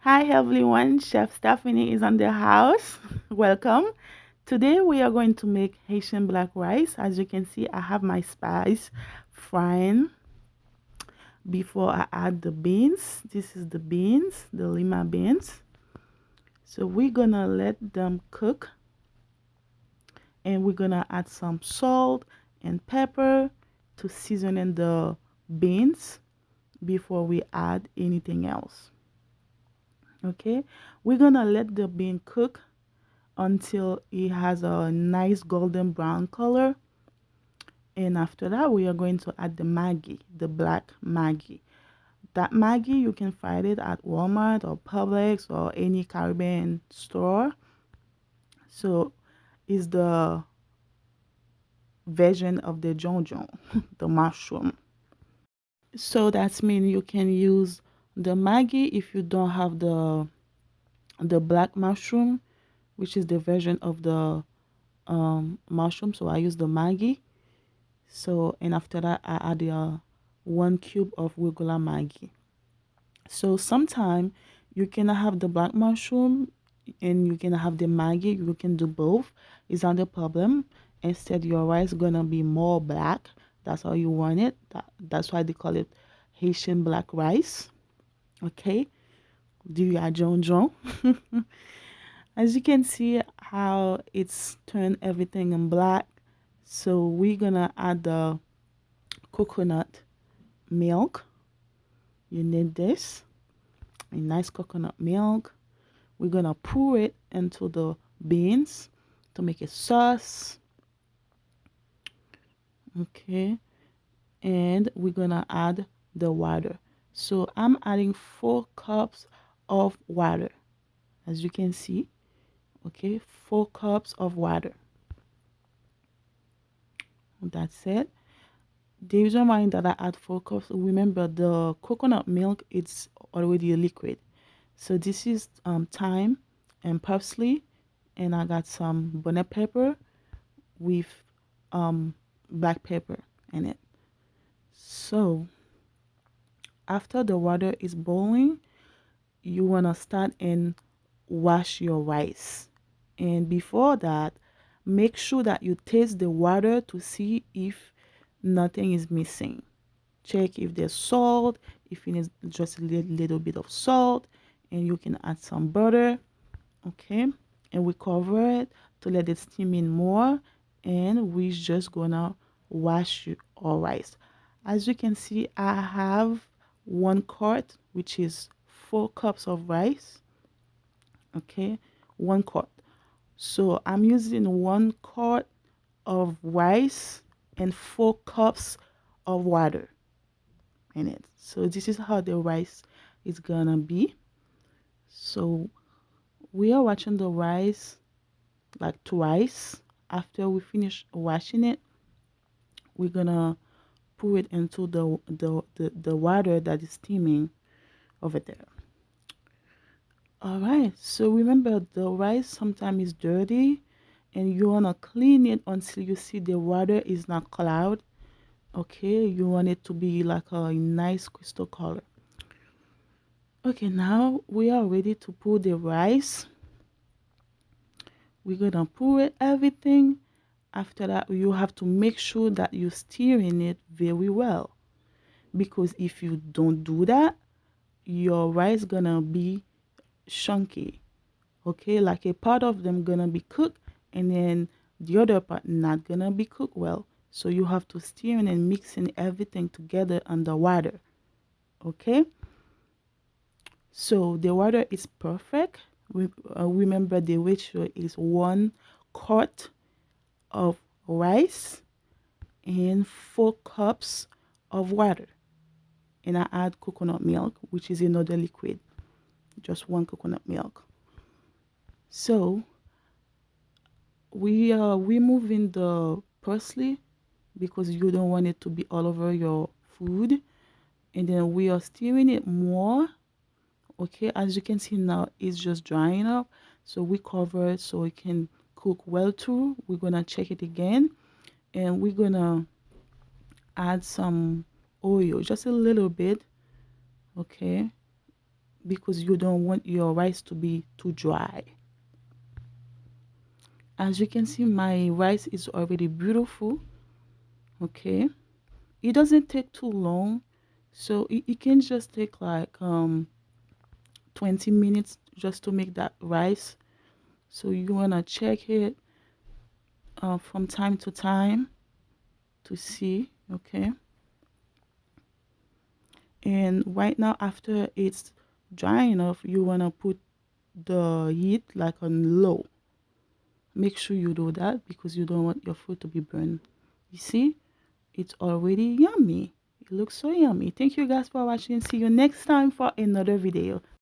Hi everyone, Chef Stephanie is on the house. Welcome. Today we are going to make Haitian black rice. As you can see, I have my spice frying before I add the beans. This is the beans, the lima beans. So we're gonna let them cook and we're gonna add some salt and pepper to season in the beans before we add anything else. Okay, we're gonna let the bean cook until it has a nice golden brown color. And after that, we are going to add the Maggi, the black Maggi. That Maggi, you can find it at Walmart or Publix or any Caribbean store. So it's the version of the jonjon, the mushroom. So that's mean you can use the Maggi if you don't have the black mushroom, which is the version of the mushroom. So I use the Maggi. So, and after that, I add 1 cube of regular Maggi. So, sometime you can have the black mushroom and you can have the Maggi. You can do both. It's not a problem. Instead, your rice gonna be more black. That's how you want it. That's why they call it Haitian black rice. Okay. Do you add John John? As you can see how it's turned everything in black. So we're gonna add the coconut milk. You need this, a nice coconut milk. We're gonna pour it into the beans to make a sauce. Okay, and we're gonna add the water. So I'm adding 4 cups of water, as you can see. Okay, 4 cups of water. That's it. The reason why that I add 4 cups, remember the coconut milk, it's already a liquid. So this is thyme and parsley, and I got some bonnet pepper with um, black pepper in it. So after the water is boiling, you wanna start and wash your rice. And before that, make sure that you taste the water to see if nothing is missing. Check if there's salt, if you need just a little bit of salt, and you can add some butter. Okay, and we cover it to let it steam in more, and we just gonna wash our rice. As you can see, I have 1 quart, which is 4 cups of rice. Okay, 1 quart. So I'm using 1 quart of rice and 4 cups of water in it. So this is how the rice is gonna be. So we are watching the rice like twice. After we finish washing it, we're gonna pour it into the water that is steaming over there. All right, so remember the rice sometimes is dirty and you wanna clean it until you see the water is not cloud. Okay, you want it to be like a nice crystal color. Okay, now we are ready to put the rice. We're gonna pour it everything. After that, you have to make sure that you're stirring it very well, because if you don't do that, your rice gonna be chunky. Okay, like a part of them gonna be cooked and then the other part not gonna be cooked well. So you have to stir and mixing everything together under water. Okay, so the water is perfect. Remember the ratio is 1 quart of rice and 4 cups of water. And I add coconut milk, which is another liquid, just 1 coconut milk. So we are removing the parsley because you don't want it to be all over your food. And then we are stirring it more. Okay, as you can see now, it's just drying up. So we cover it so it can cook well too. We're gonna check it again, and we're gonna add some oil, just a little bit. Okay, because you don't want your rice to be too dry. As you can see, my rice is already beautiful. Okay, it doesn't take too long, so it can just take like 20 minutes just to make that rice. So you want to check it from time to time to see. Okay, and right now after it's dry enough, you want to put the heat like on low. Make sure you do that because you don't want your food to be burned. You see, it's already yummy. It looks so yummy. Thank you guys for watching. See you next time for another video.